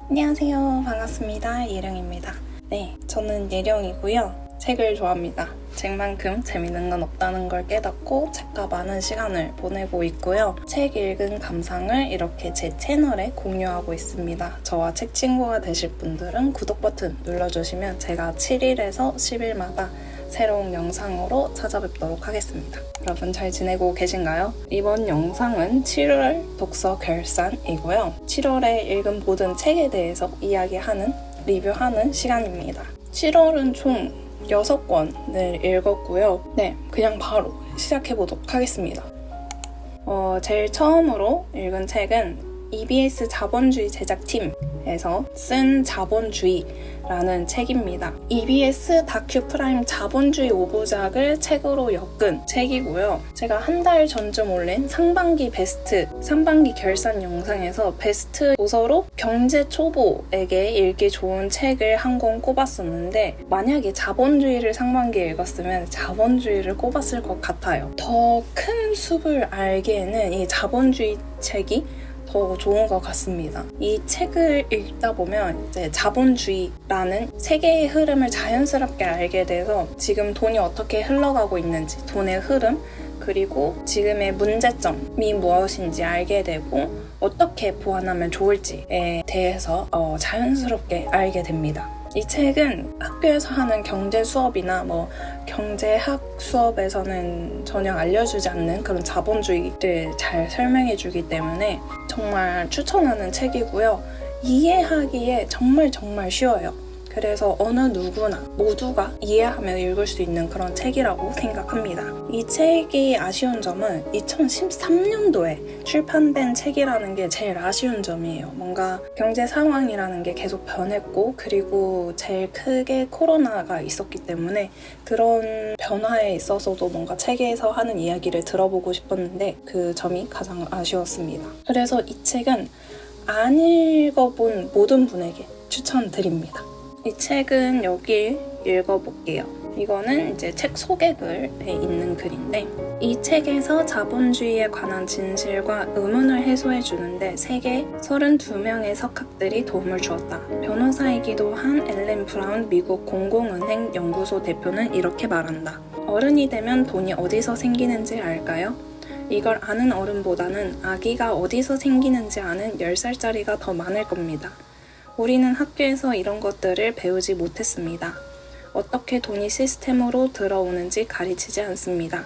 안녕하세요. 반갑습니다. 예령입니다. 네, 저는 예령이고요. 책을 좋아합니다. 책만큼 재밌는 건 없다는 걸 깨닫고 책과 많은 시간을 보내고 있고요. 책 읽은 감상을 이렇게 제 채널에 공유하고 있습니다. 저와 책 친구가 되실 분들은 구독 버튼 눌러주시면 제가 7일에서 10일마다 새로운 영상으로 찾아뵙도록 하겠습니다. 여러분 잘 지내고 계신가요? 이번 영상은 7월 독서 결산이고요. 7월에 읽은 모든 책에 대해서 이야기하는, 리뷰하는 시간입니다. 7월은 총 6권을 읽었고요. 네, 그냥 바로 시작해보도록 하겠습니다. 제일 처음으로 읽은 책은 EBS 자본주의 제작팀에서 쓴 자본주의라는 책입니다. EBS 다큐프라임 자본주의 5부작을 책으로 엮은 책이고요. 제가 한 달 전쯤 올린 상반기 결산 영상에서 베스트 도서로 경제 초보에게 읽기 좋은 책을 한 권 꼽았었는데 만약에 자본주의를 상반기에 읽었으면 자본주의를 꼽았을 것 같아요. 더 큰 숲을 알기에는 이 자본주의 책이 더 좋은 것 같습니다. 이 책을 읽다 보면 이제 자본주의라는 세계의 흐름을 자연스럽게 알게 돼서 지금 돈이 어떻게 흘러가고 있는지, 돈의 흐름, 그리고 지금의 문제점이 무엇인지 알게 되고 어떻게 보완하면 좋을지에 대해서 자연스럽게 알게 됩니다. 이 책은 학교에서 하는 경제 수업이나 경제학 수업에서는 전혀 알려주지 않는 그런 자본주의를 잘 설명해주기 때문에 정말 추천하는 책이고요. 이해하기에 정말 쉬워요. 그래서 어느 누구나 모두가 이해하며 읽을 수 있는 그런 책이라고 생각합니다. 이 책이 아쉬운 점은 2013년도에 출판된 책이라는 게 제일 아쉬운 점이에요. 뭔가 경제 상황이라는 게 계속 변했고 그리고 제일 크게 코로나가 있었기 때문에 그런 변화에 있어서도 뭔가 책에서 하는 이야기를 들어보고 싶었는데 그 점이 가장 아쉬웠습니다. 그래서 이 책은 안 읽어본 모든 분에게 추천드립니다. 이 책은 여기 읽어볼게요. 이거는 이제 책 소개글에 있는 글인데 이 책에서 자본주의에 관한 진실과 의문을 해소해 주는데 세계 32명의 석학들이 도움을 주었다. 변호사이기도 한 앨런 브라운 미국 공공은행 연구소 대표는 이렇게 말한다. 어른이 되면 돈이 어디서 생기는지 알까요? 이걸 아는 어른보다는 아기가 어디서 생기는지 아는 10살짜리가 더 많을 겁니다. 우리는 학교에서 이런 것들을 배우지 못했습니다. 어떻게 돈이 시스템으로 들어오는지 가르치지 않습니다.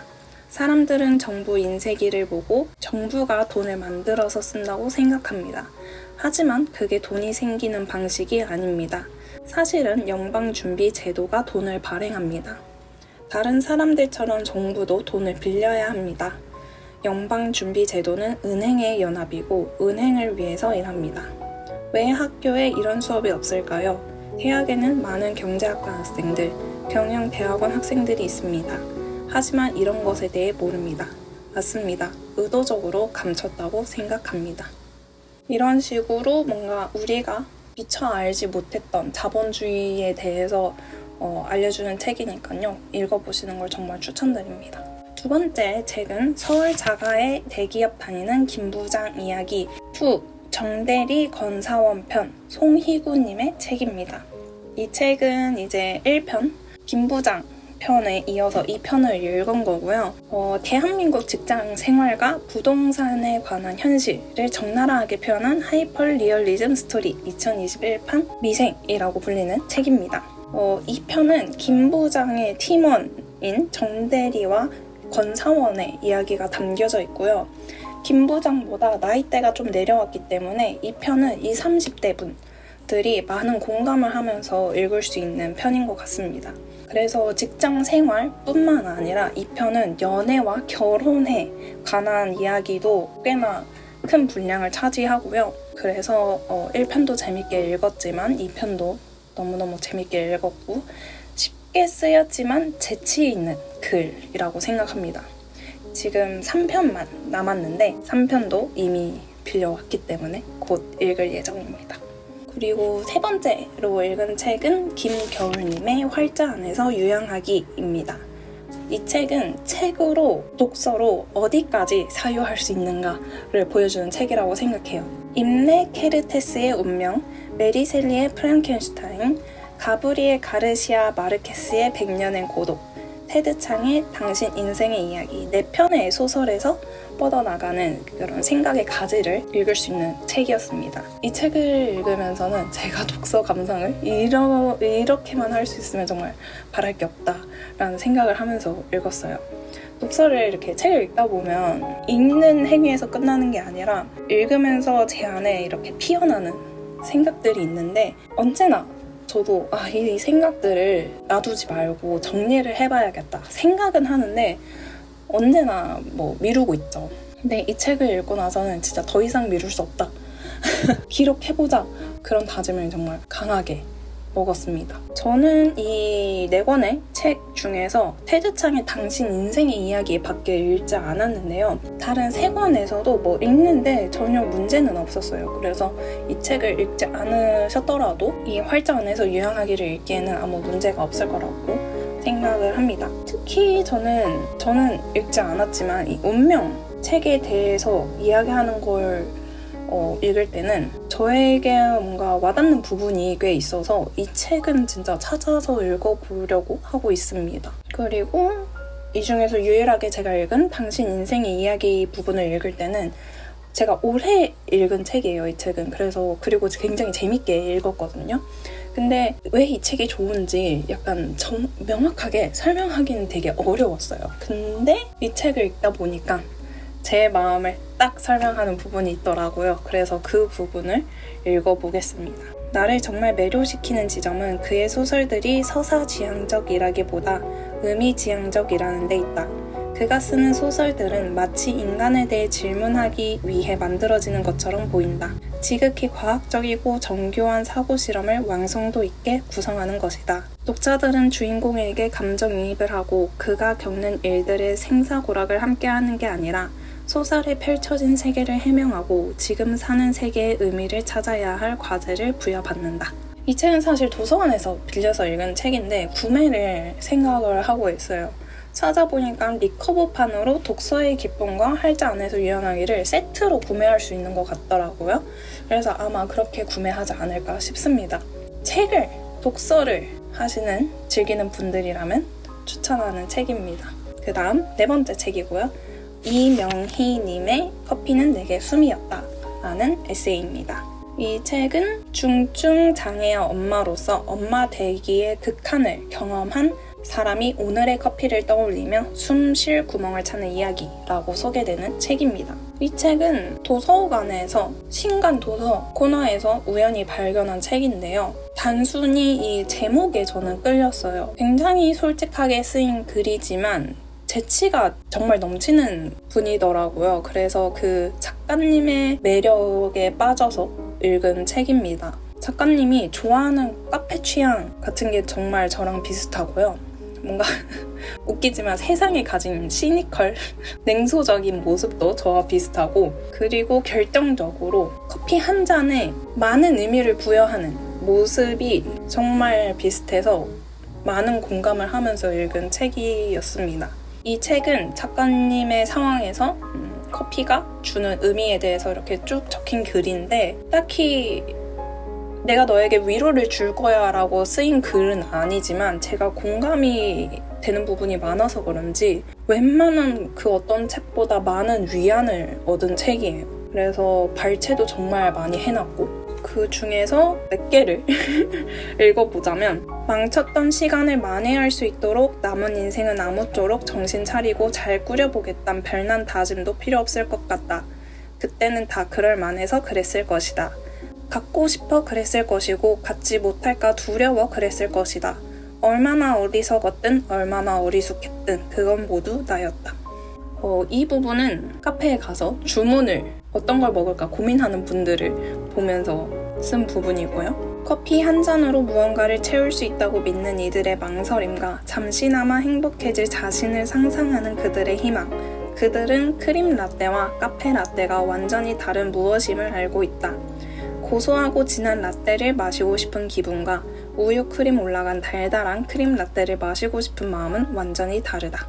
사람들은 정부 인쇄기를 보고 정부가 돈을 만들어서 쓴다고 생각합니다. 하지만 그게 돈이 생기는 방식이 아닙니다. 사실은 연방준비제도가 돈을 발행합니다. 다른 사람들처럼 정부도 돈을 빌려야 합니다. 연방준비제도는 은행의 연합이고 은행을 위해서 일합니다. 왜 학교에 이런 수업이 없을까요? 대학에는 많은 경제학과 학생들, 경영대학원 학생들이 있습니다. 하지만 이런 것에 대해 모릅니다. 맞습니다. 의도적으로 감췄다고 생각합니다. 이런 식으로 뭔가 우리가 미처 알지 못했던 자본주의에 대해서 알려주는 책이니까요. 읽어보시는 걸 정말 추천드립니다. 두 번째 책은 서울 자가의 대기업 다니는 김 부장 이야기 2 정대리 건사원 편 송희구님의 책입니다. 이 책은 이제 1편 김 부장 편에 이어서 2편을 읽은 거고요. 대한민국 직장 생활과 부동산에 관한 현실을 적나라하게 표현한 하이퍼 리얼리즘 스토리 2021판 미생이라고 불리는 책입니다. 이 편은 김 부장의 팀원인 정대리와 건사원의 이야기가 담겨져 있고요. 김 부장보다 나이대가 좀 내려왔기 때문에 이 편은 20, 30대 분들이 많은 공감을 하면서 읽을 수 있는 편인 것 같습니다. 그래서 직장 생활뿐만 아니라 이 편은 연애와 결혼에 관한 이야기도 꽤나 큰 분량을 차지하고요. 그래서 1편도 재밌게 읽었지만 2편도 너무너무 재밌게 읽었고 쉽게 쓰였지만 재치 있는 글이라고 생각합니다. 지금 3편만 남았는데 3편도 이미 빌려왔기 때문에 곧 읽을 예정입니다. 그리고 세 번째로 읽은 책은 김겨울님의 활자 안에서 유양하기입니다. 이 책은 책으로, 독서로 어디까지 사유할 수 있는가를 보여주는 책이라고 생각해요. 임레 케르테스의 운명, 메리 셀리의 프랑켄슈타인, 가브리엘 가르시아 마르케스의 100년의 고독, 테드 창의 당신 인생의 이야기 4편의 소설에서 뻗어나가는 그런 생각의 가지를 읽을 수 있는 책이었습니다. 이 책을 읽으면서는 제가 독서 감상을 이렇게만 할 수 있으면 정말 바랄 게 없다라는 생각을 하면서 읽었어요. 독서를 이렇게 책을 읽다 보면 읽는 행위에서 끝나는 게 아니라 읽으면서 제 안에 이렇게 피어나는 생각들이 있는데 언제나 저도 이 생각들을 놔두지 말고 정리를 해봐야겠다 생각은 하는데 언제나 미루고 있죠. 근데 이 책을 읽고 나서는 진짜 더 이상 미룰 수 없다. 기록해보자. 그런 다짐을 정말 강하게 먹었습니다. 저는 이 4권의 책 중에서 테드 창의 당신 인생의 이야기 밖에 읽지 않았는데요. 다른 3권에서도 읽는데 전혀 문제는 없었어요. 그래서 이 책을 읽지 않으셨더라도 이 활자 안에서 유양하기를 읽기에는 아무 문제가 없을 거라고 생각을 합니다. 특히 저는 읽지 않았지만 이 운명 책에 대해서 이야기하는 걸 읽을 때는 저에게 뭔가 와닿는 부분이 꽤 있어서 이 책은 진짜 찾아서 읽어보려고 하고 있습니다. 그리고 이 중에서 유일하게 제가 읽은 당신 인생의 이야기 부분을 읽을 때는 제가 올해 읽은 책이에요, 이 책은. 그리고 굉장히 재밌게 읽었거든요. 근데 왜 이 책이 좋은지 약간 명확하게 설명하기는 되게 어려웠어요. 근데 이 책을 읽다 보니까 제 마음을 딱 설명하는 부분이 있더라고요. 그래서 그 부분을 읽어보겠습니다. 나를 정말 매료시키는 지점은 그의 소설들이 서사지향적이라기보다 의미지향적이라는 데 있다. 그가 쓰는 소설들은 마치 인간에 대해 질문하기 위해 만들어지는 것처럼 보인다. 지극히 과학적이고 정교한 사고실험을 완성도 있게 구성하는 것이다. 독자들은 주인공에게 감정이입을 하고 그가 겪는 일들의 생사고락을 함께하는 게 아니라 소설에 펼쳐진 세계를 해명하고 지금 사는 세계의 의미를 찾아야 할 과제를 부여받는다. 이 책은 사실 도서관에서 빌려서 읽은 책인데 구매를 생각을 하고 있어요. 찾아보니까 리커버판으로 독서의 기쁨과 활자 안에서 유연하기를 세트로 구매할 수 있는 것 같더라고요. 그래서 아마 그렇게 구매하지 않을까 싶습니다. 독서를 즐기는 분들이라면 추천하는 책입니다. 그 다음 4번째 책이고요. 이명희님의 커피는 내게 숨이었다 라는 에세이입니다. 이 책은 중증 장애의 엄마로서 엄마 되기의 극한을 경험한 사람이 오늘의 커피를 떠올리며 숨 쉴 구멍을 찾는 이야기라고 소개되는 책입니다. 이 책은 도서관에서 신간 도서 코너에서 우연히 발견한 책인데요. 단순히 이 제목에 저는 끌렸어요. 굉장히 솔직하게 쓰인 글이지만 재치가 정말 넘치는 분이더라고요. 그래서 그 작가님의 매력에 빠져서 읽은 책입니다. 작가님이 좋아하는 카페 취향 같은 게 정말 저랑 비슷하고요. 뭔가 웃기지만 세상에 가진 시니컬, 냉소적인 모습도 저와 비슷하고 그리고 결정적으로 커피 한 잔에 많은 의미를 부여하는 모습이 정말 비슷해서 많은 공감을 하면서 읽은 책이었습니다. 이 책은 작가님의 상황에서 커피가 주는 의미에 대해서 이렇게 쭉 적힌 글인데 딱히 내가 너에게 위로를 줄 거야 라고 쓰인 글은 아니지만 제가 공감이 되는 부분이 많아서 그런지 웬만한 그 어떤 책보다 많은 위안을 얻은 책이에요. 그래서 발췌도 정말 많이 해놨고 그 중에서 몇 개를 읽어보자면 망쳤던 시간을 만회할 수 있도록 남은 인생은 아무쪼록 정신 차리고 잘 꾸려보겠단 별난 다짐도 필요 없을 것 같다. 그때는 다 그럴 만해서 그랬을 것이다. 갖고 싶어 그랬을 것이고 갖지 못할까 두려워 그랬을 것이다. 얼마나 어리석었든 얼마나 어리숙했든 그건 모두 나였다. 이 부분은 카페에 가서 주문을 어떤 걸 먹을까 고민하는 분들을 보면서 쓴 부분이고요. 커피 한 잔으로 무언가를 채울 수 있다고 믿는 이들의 망설임과 잠시나마 행복해질 자신을 상상하는 그들의 희망. 그들은 크림 라떼와 카페 라떼가 완전히 다른 무엇임을 알고 있다. 고소하고 진한 라떼를 마시고 싶은 기분과 우유 크림 올라간 달달한 크림 라떼를 마시고 싶은 마음은 완전히 다르다.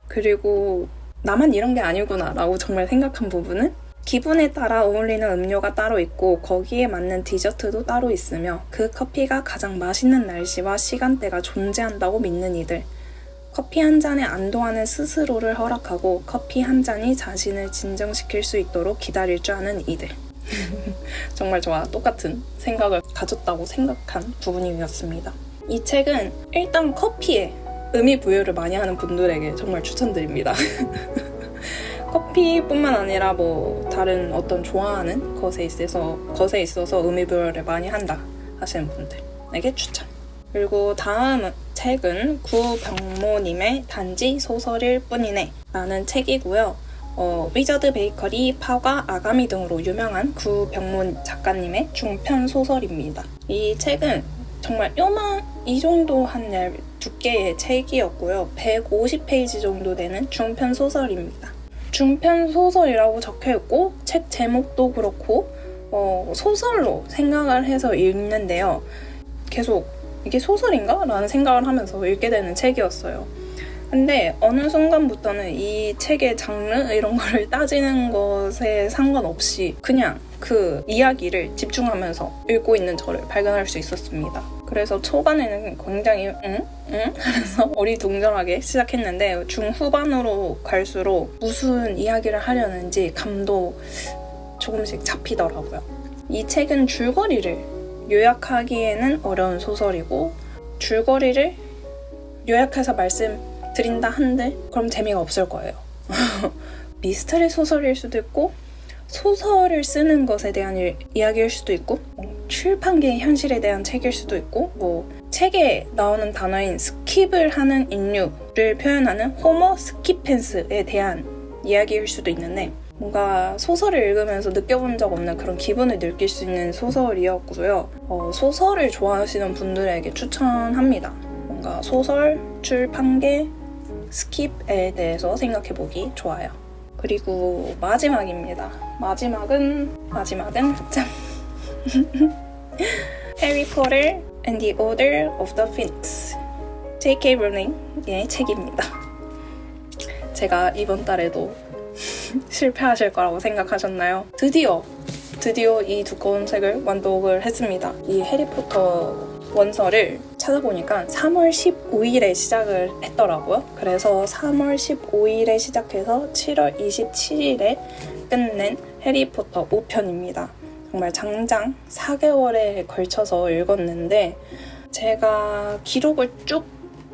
그리고 나만 이런 게 아니구나 라고 정말 생각한 부분은 기분에 따라 어울리는 음료가 따로 있고 거기에 맞는 디저트도 따로 있으며 그 커피가 가장 맛있는 날씨와 시간대가 존재한다고 믿는 이들. 커피 한 잔에 안도하는 스스로를 허락하고 커피 한 잔이 자신을 진정시킬 수 있도록 기다릴 줄 아는 이들. 정말 저와 똑같은 생각을 가졌다고 생각한 부분이었습니다. 이 책은 일단 커피에 의미 부여를 많이 하는 분들에게 정말 추천드립니다. 커피뿐만 아니라 뭐 다른 어떤 좋아하는 것에 있어서 의미 부여를 많이 한다 하시는 분들에게 추천. 그리고 다음 책은 구병모님의 단지 소설일 뿐이네 라는 책이고요. 위저드 베이커리, 파과, 아가미 등으로 유명한 구병모 작가님의 중편 소설입니다. 이 책은 정말 이 정도 한 두께의 책이었고요. 150페이지 정도 되는 중편 소설입니다. 중편 소설이라고 적혀있고 책 제목도 그렇고 소설로 생각을 해서 읽는데요. 계속 이게 소설인가? 라는 생각을 하면서 읽게 되는 책이었어요. 근데 어느 순간부터는 이 책의 장르 이런 거를 따지는 것에 상관없이 그냥 그 이야기를 집중하면서 읽고 있는 저를 발견할 수 있었습니다. 그래서 초반에는 굉장히 하면서 어리둥절하게 시작했는데 중후반으로 갈수록 무슨 이야기를 하려는지 감도 조금씩 잡히더라고요. 이 책은 줄거리를 요약하기에는 어려운 소설이고 줄거리를 요약해서 말씀드린다 한들 그럼 재미가 없을 거예요. 미스터리 소설일 수도 있고 소설을 쓰는 것에 대한 이야기일 수도 있고 출판계의 현실에 대한 책일 수도 있고 책에 나오는 단어인 스킵을 하는 인류를 표현하는 호모 스키펜스에 대한 이야기일 수도 있는데 뭔가 소설을 읽으면서 느껴본 적 없는 그런 기분을 느낄 수 있는 소설이었고요. 소설을 좋아하시는 분들에게 추천합니다. 뭔가 소설, 출판계, 스킵에 대해서 생각해보기 좋아요. 그리고 마지막입니다. 마지막은 짠! 해리 포터 and the Order of the Phoenix J.K. 롤링의 책입니다. 제가 이번 달에도 실패하실 거라고 생각하셨나요? 드디어 이 두꺼운 책을 완독을 했습니다. 이 해리포터 원서를 찾아보니까 3월 15일에 시작을 했더라고요. 그래서 3월 15일에 시작해서 7월 27일에 끝낸 해리포터 5편입니다. 정말 장장 4개월에 걸쳐서 읽었는데 제가 기록을 쭉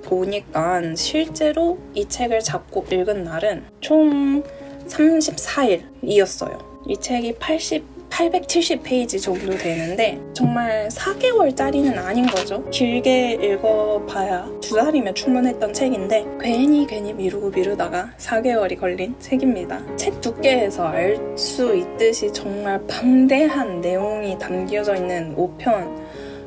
보니까 실제로 이 책을 잡고 읽은 날은 총 34일이었어요. 이 책이 870페이지 정도 되는데 정말 4개월짜리는 아닌 거죠. 길게 읽어봐야 2달이면 충분했던 책인데 괜히 미루다가 4개월이 걸린 책입니다. 책 두께에서 알 수 있듯이 정말 방대한 내용이 담겨져 있는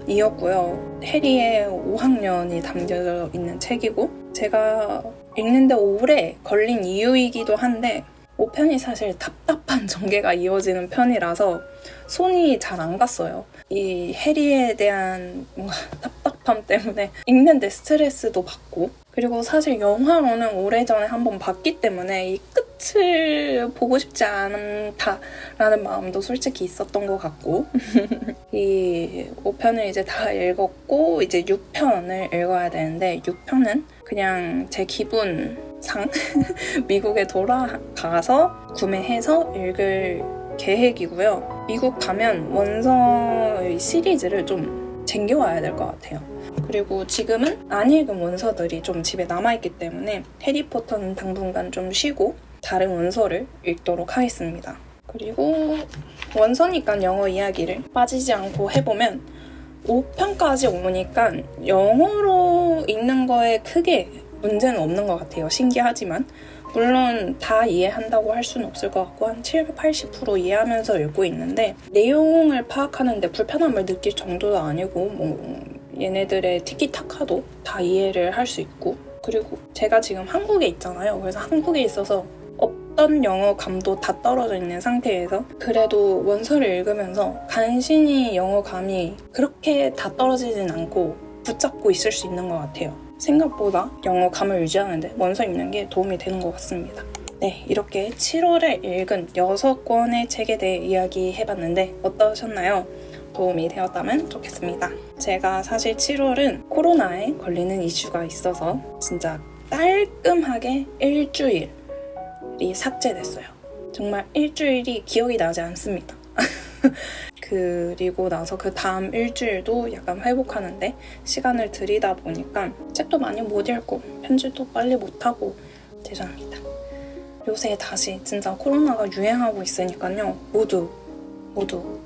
5편이었고요. 해리의 5학년이 담겨져 있는 책이고 제가 읽는데 오래 걸린 이유이기도 한데 5편이 사실 답답한 전개가 이어지는 편이라서 손이 잘 안 갔어요. 이 해리에 대한 뭔가 답답함 때문에 읽는데 스트레스도 받고 그리고 사실 영화로는 오래전에 한번 봤기 때문에 이 끝을 보고 싶지 않다라는 마음도 솔직히 있었던 것 같고 이 5편을 이제 다 읽었고 이제 6편을 읽어야 되는데 6편은 그냥 제 기분상 미국에 돌아가서 구매해서 읽을 계획이고요. 미국 가면 원서의 시리즈를 좀 챙겨와야 될 것 같아요. 그리고 지금은 안 읽은 원서들이 좀 집에 남아있기 때문에 해리포터는 당분간 좀 쉬고 다른 원서를 읽도록 하겠습니다. 그리고 원서니까 영어 이야기를 빠지지 않고 해보면 5편까지 오니까 영어로 읽는 거에 크게 문제는 없는 것 같아요. 신기하지만 물론 다 이해한다고 할 수는 없을 것 같고 한 70-80% 이해하면서 읽고 있는데 내용을 파악하는데 불편함을 느낄 정도도 아니고 얘네들의 티키타카도 다 이해를 할 수 있고 그리고 제가 지금 한국에 있잖아요. 그래서 한국에 있어서 어떤 영어 감도 다 떨어져 있는 상태에서 그래도 원서를 읽으면서 간신히 영어 감이 그렇게 다 떨어지진 않고 붙잡고 있을 수 있는 것 같아요. 생각보다 영어 감을 유지하는데 원서 읽는 게 도움이 되는 것 같습니다. 네, 이렇게 7월에 읽은 6권의 책에 대해 이야기해봤는데 어떠셨나요? 도움이 되었다면 좋겠습니다. 제가 사실 7월은 코로나에 걸리는 이슈가 있어서 진짜 깔끔하게 일주일이 삭제됐어요. 정말 일주일이 기억이 나지 않습니다. 그리고 나서 그 다음 일주일도 약간 회복하는데 시간을 들이다 보니까 책도 많이 못 읽고 편집도 빨리 못하고 죄송합니다. 요새 다시 진짜 코로나가 유행하고 있으니까요. 모두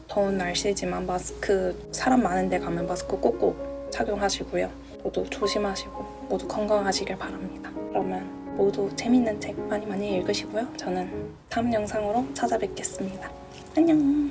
더운 날씨지만 마스크, 사람 많은 데 가면 마스크 꼭꼭 착용하시고요. 모두 조심하시고 모두 건강하시길 바랍니다. 그러면 모두 재밌는 책 많이 읽으시고요. 저는 다음 영상으로 찾아뵙겠습니다. 안녕.